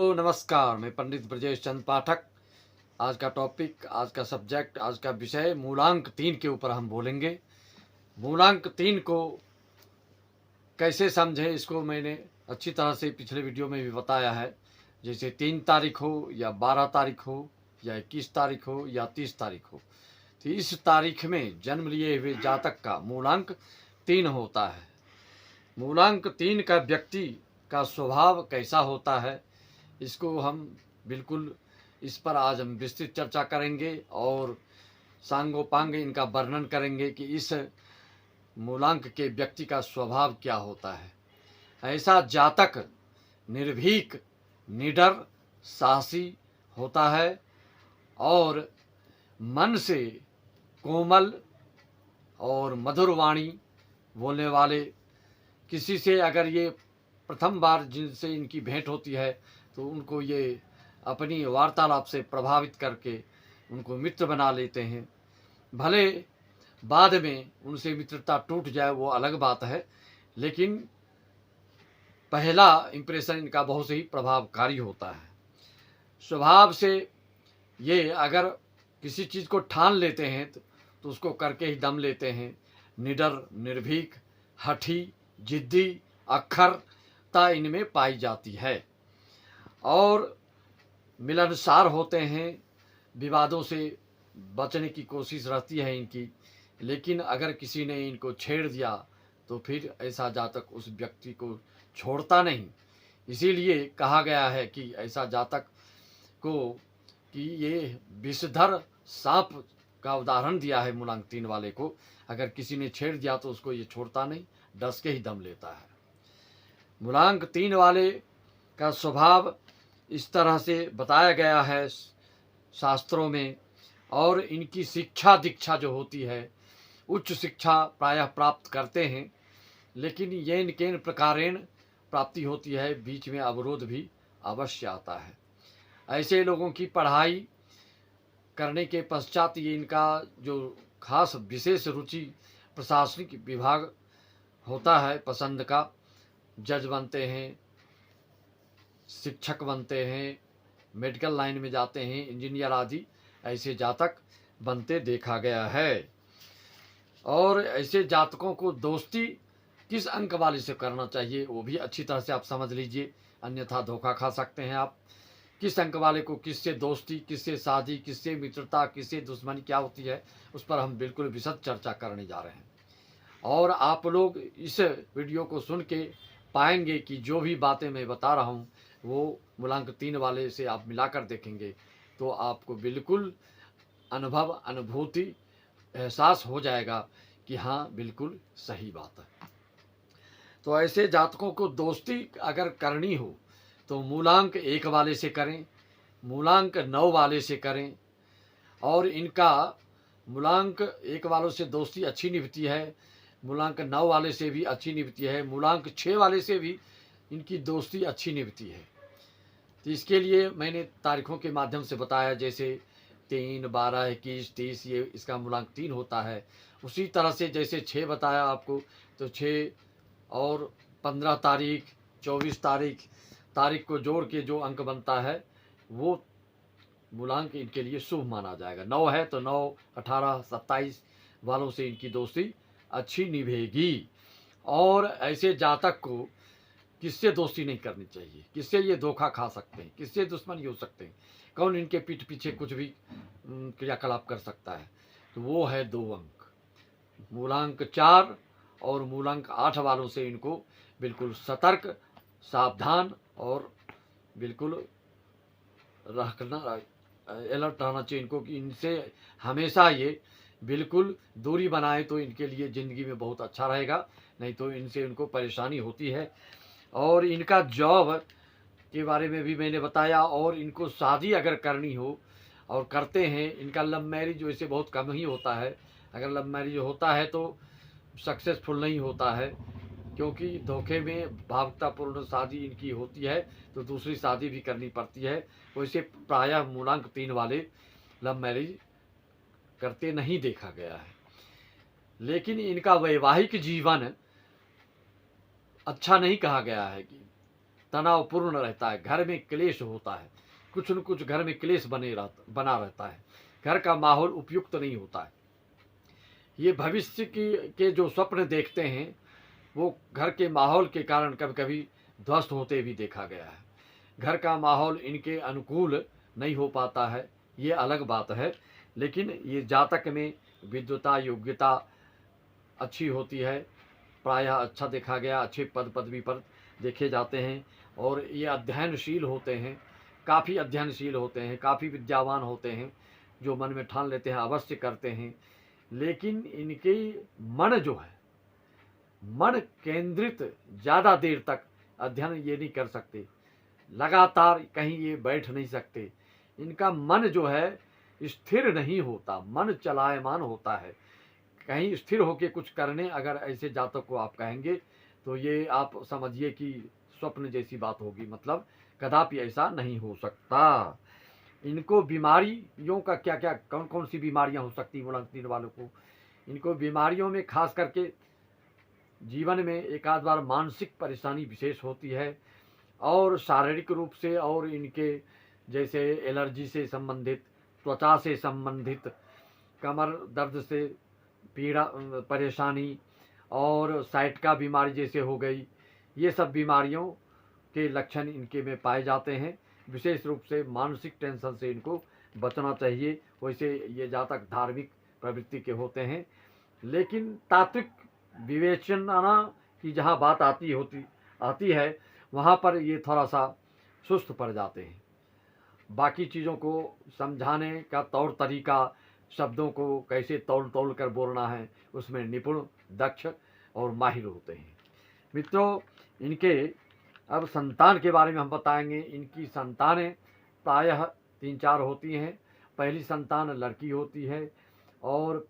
Hello नमस्कार, मैं पंडित ब्रजेश चंद पाठक। आज का टॉपिक, आज का सब्जेक्ट, आज का विषय मूलांक 3 के ऊपर हम बोलेंगे। मूलांक 3 को कैसे समझें, इसको मैंने अच्छी तरह से पिछले वीडियो में भी बताया है। जैसे 3 तारीख हो या 12 तारीख हो या 21 तारीख हो या 30 तारीख हो, तो इस तारीख में जन्म लिए हुए जातक का मूलांक 3 होता है। मूलांक 3 का व्यक्ति का स्वभाव कैसा होता है, इसको हम बिल्कुल इस पर आज हम विस्तृत चर्चा करेंगे और सांगोपांग इनका वर्णन करेंगे कि इस मूलांक के व्यक्ति का स्वभाव क्या होता है। ऐसा जातक निर्भीक, निडर, साहसी होता है और मन से कोमल और मधुर वाणी बोलने वाले। किसी से अगर ये प्रथम बार जिनसे इनकी भेंट होती है तो उनको ये अपनी वार्तालाप से प्रभावित करके उनको मित्र बना लेते हैं। भले बाद में उनसे मित्रता टूट जाए वो अलग बात है, लेकिन पहला इम्प्रेशन इनका बहुत ही प्रभावकारी होता है। स्वभाव से ये अगर किसी चीज़ को ठान लेते हैं तो उसको करके ही दम लेते हैं। निडर, निर्भीक, हठी, जिद्दी, अक्खरता इनमें पाई जाती है और मिलनसार होते हैं। विवादों से बचने की कोशिश रहती है इनकी, लेकिन अगर किसी ने इनको छेड़ दिया तो फिर ऐसा जातक उस व्यक्ति को छोड़ता नहीं। इसीलिए कहा गया है कि ऐसा जातक को कि ये विषधर सांप का उदाहरण दिया है मूलांक 3 वाले को। अगर किसी ने छेड़ दिया तो उसको ये छोड़ता नहीं, डस के ही दम लेता है। मूलांक 3 वाले का स्वभाव इस तरह से बताया गया है शास्त्रों में। और इनकी शिक्षा दीक्षा जो होती है, उच्च शिक्षा प्रायः प्राप्त करते हैं, लेकिन येन केन प्रकारेण प्राप्ति होती है, बीच में अवरोध भी अवश्य आता है। ऐसे लोगों की पढ़ाई करने के पश्चात ये इनका जो खास विशेष रुचि प्रशासनिक विभाग होता है पसंद का। जज बनते हैं, शिक्षक बनते हैं, मेडिकल लाइन में जाते हैं, इंजीनियर आदि ऐसे जातक बनते देखा गया है। और ऐसे जातकों को दोस्ती किस अंक वाले से करना चाहिए वो भी अच्छी तरह से आप समझ लीजिए, अन्यथा धोखा खा सकते हैं आप। किस अंक वाले को किससे दोस्ती, किससे शादी, किससे मित्रता, किससे दुश्मनी क्या होती है, उस पर हम बिल्कुल विशद चर्चा करने जा रहे हैं। और आप लोग इस वीडियो को सुन के पाएंगे कि जो भी बातें मैं बता रहा हूँ वो मूलांक 3 वाले से आप मिलाकर देखेंगे तो आपको बिल्कुल अनुभव, अनुभूति, एहसास हो जाएगा कि हाँ बिल्कुल सही बात है। तो ऐसे जातकों को दोस्ती अगर करनी हो तो मूलांक 1 वाले से करें, मूलांक 9 वाले से करें। और इनका मूलांक 1 वालों से दोस्ती अच्छी निभती है, मूलांक 9 वाले से भी अच्छी निभती है, मूलांक 6 वाले से भी इनकी दोस्ती अच्छी निभती है। तो इसके लिए मैंने तारीखों के माध्यम से बताया, जैसे 3, 12, 21, 30 ये इसका मूलांक 3 होता है। उसी तरह से जैसे 6 बताया आपको, तो 6 और 15 तारीख, 24 तारीख को जोड़ के जो अंक बनता है वो मूलांक इनके लिए शुभ माना जाएगा। 9 है तो 9, 18, 27 वालों से इनकी दोस्ती अच्छी निभेगी। और ऐसे जातक को किससे दोस्ती नहीं करनी चाहिए, किससे ये धोखा खा सकते हैं, किससे दुश्मनी हो सकते हैं, कौन इनके पीठ पीछे कुछ भी क्रियाकलाप कर सकता है, तो वो है 2 अंक। मूलांक 4 और मूलांक 8 वालों से इनको बिल्कुल सतर्क, सावधान और बिल्कुल रखना, अलर्ट रहना चाहिए इनको कि इनसे हमेशा ये बिल्कुल दूरी बनाए तो इनके लिए ज़िंदगी में बहुत अच्छा रहेगा, नहीं तो इनसे इनको परेशानी होती है। और इनका जॉब के बारे में भी मैंने बताया। और इनको शादी अगर करनी हो और करते हैं, इनका लव मैरिज वैसे बहुत कम ही होता है। अगर लव मैरिज होता है तो सक्सेसफुल नहीं होता है, क्योंकि धोखे में भावुकतापूर्ण शादी इनकी होती है तो दूसरी शादी भी करनी पड़ती है। वैसे प्रायः मूलांक 3 वाले लव मैरिज करते नहीं देखा गया है। लेकिन इनका वैवाहिक जीवन अच्छा नहीं कहा गया है कि तनावपूर्ण रहता है, घर में क्लेश होता है, कुछ न कुछ घर में क्लेश बना रहता है, घर का माहौल उपयुक्त नहीं होता है। ये भविष्य के जो स्वप्न देखते हैं वो घर के माहौल के कारण कभी कभी ध्वस्त होते भी देखा गया है। घर का माहौल इनके अनुकूल नहीं हो पाता है, ये अलग बात है। लेकिन ये जातक में विद्वता योग्यता अच्छी होती है, प्रायः अच्छा देखा गया, अच्छे पद पदवी पर देखे जाते हैं और ये अध्ययनशील होते हैं, काफ़ी अध्ययनशील होते हैं, काफ़ी विद्यावान होते हैं, जो मन में ठान लेते हैं अवश्य करते हैं। लेकिन इनके मन जो है, मन केंद्रित ज़्यादा देर तक अध्ययन ये नहीं कर सकते, लगातार कहीं ये बैठ नहीं सकते। इनका मन जो है स्थिर नहीं होता, मन चलायमान होता है। कहीं स्थिर होकर कुछ करने अगर ऐसे जातक को आप कहेंगे तो ये आप समझिए कि स्वप्न जैसी बात होगी, मतलब कदापि ऐसा नहीं हो सकता। इनको बीमारियों का क्या क्या कौन कौन सी बीमारियां हो सकती मूलांक 3 वालों को? इनको बीमारियों में खास करके जीवन में एक आध बार मानसिक परेशानी विशेष होती है और शारीरिक रूप से, और इनके जैसे एलर्जी से संबंधित, त्वचा से संबंधित, कमर दर्द से पीड़ा परेशानी और साइटिका बीमारी जैसे हो गई, ये सब बीमारियों के लक्षण इनके में पाए जाते हैं। विशेष रूप से मानसिक टेंशन से इनको बचना चाहिए। वैसे ये जातक धार्मिक प्रवृत्ति के होते हैं, लेकिन तात्विक विवेचना की जहाँ बात आती है वहाँ पर ये थोड़ा सा सुस्त पड़ जाते हैं। बाकी चीज़ों को समझाने का तौर तरीका, शब्दों को कैसे तौल कर बोलना है, उसमें निपुण, दक्ष और माहिर होते हैं। मित्रों, इनके अब संतान के बारे में हम बताएंगे। इनकी संतानें प्रायः 3-4 होती हैं। पहली संतान लड़की होती है और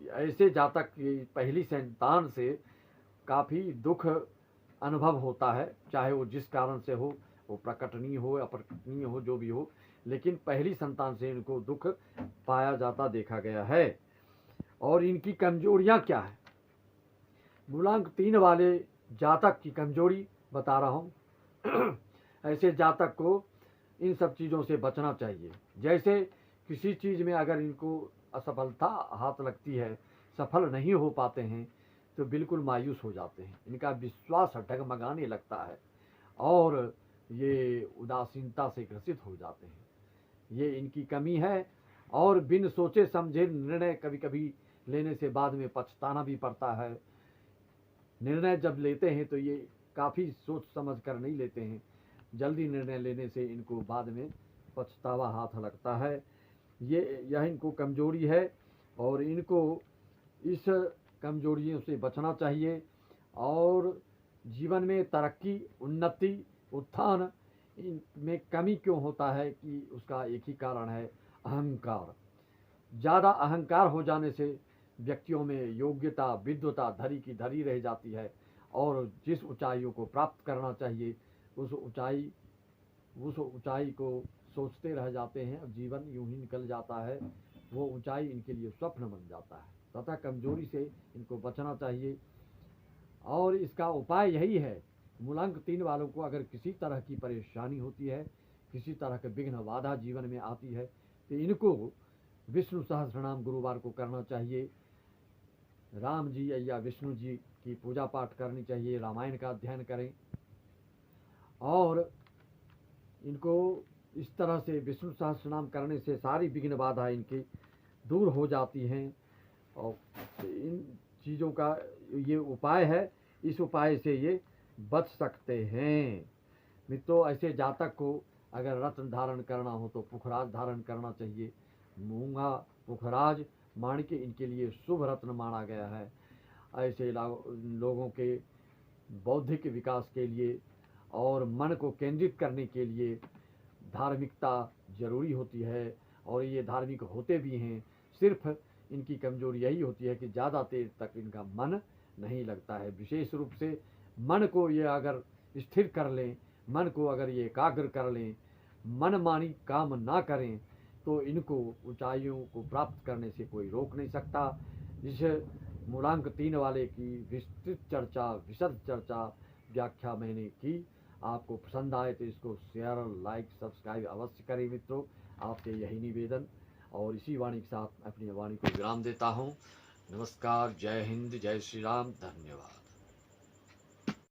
ऐसे जातक की पहली संतान से काफ़ी दुख अनुभव होता है, चाहे वो जिस कारण से हो, वो प्रकटनीय हो अप्रकटनीय हो, जो भी हो, लेकिन पहली संतान से इनको दुख पाया जाता देखा गया है। और इनकी कमजोरियां क्या है? मूलांक 3 वाले जातक की कमजोरी बता रहा हूँ। ऐसे जातक को इन सब चीज़ों से बचना चाहिए। जैसे किसी चीज़ में अगर इनको असफलता हाथ लगती है, सफल नहीं हो पाते हैं, तो बिल्कुल मायूस हो जाते हैं। इनका विश्वास डगमगाने लगता है और ये उदासीनता से ग्रसित हो जाते हैं। ये इनकी कमी है। और बिन सोचे समझे निर्णय कभी कभी लेने से बाद में पछताना भी पड़ता है। निर्णय जब लेते हैं तो ये काफ़ी सोच समझ कर नहीं लेते हैं, जल्दी निर्णय लेने से इनको बाद में पछतावा हाथ लगता है। यह इनको कमजोरी है और इनको इस कमजोरियों से बचना चाहिए। और जीवन में तरक्की, उन्नति, उत्थान में कमी क्यों होता है कि उसका एक ही कारण है, अहंकार। ज़्यादा अहंकार हो जाने से व्यक्तियों में योग्यता, विद्वता धरी की धरी रह जाती है और जिस ऊंचाइयों को प्राप्त करना चाहिए उस ऊंचाई को सोचते रह जाते हैं और जीवन यूं ही निकल जाता है। वो ऊंचाई इनके लिए स्वप्न बन जाता है। तथा कमजोरी से इनको बचना चाहिए और इसका उपाय यही है। मूलांक 3 वालों को अगर किसी तरह की परेशानी होती है, किसी तरह के विघ्न बाधा जीवन में आती है, तो इनको विष्णु सहस्रनाम गुरुवार को करना चाहिए। राम जी या विष्णु जी की पूजा पाठ करनी चाहिए, रामायण का अध्ययन करें और इनको इस तरह से विष्णु सहस्रनाम करने से सारी विघ्न बाधा इनकी दूर हो जाती हैं। और इन चीज़ों का ये उपाय है, इस उपाय से ये बच सकते हैं। मित्रों, ऐसे जातक को अगर रत्न धारण करना हो तो पुखराज धारण करना चाहिए। मूंगा, पुखराज, माणिक्य इनके लिए शुभ रत्न माना गया है। ऐसे लोगों के बौद्धिक विकास के लिए और मन को केंद्रित करने के लिए धार्मिकता जरूरी होती है और ये धार्मिक होते भी हैं। सिर्फ इनकी कमजोरी यही होती है कि ज़्यादा देर तक इनका मन नहीं लगता है। विशेष रूप से मन को ये अगर स्थिर कर लें, मन को अगर ये एकाग्र कर लें, मनमानी काम ना करें, तो इनको ऊंचाइयों को प्राप्त करने से कोई रोक नहीं सकता। इस मूलांक 3 वाले की विस्तृत चर्चा, विशद चर्चा, व्याख्या मैंने की। आपको पसंद आए तो इसको शेयर, लाइक, सब्सक्राइब अवश्य करें मित्रों, आपसे यही निवेदन। और इसी वाणी के साथ अपनी वाणी को विराम देता हूँ। नमस्कार, जय हिंद, जय श्री राम, धन्यवाद।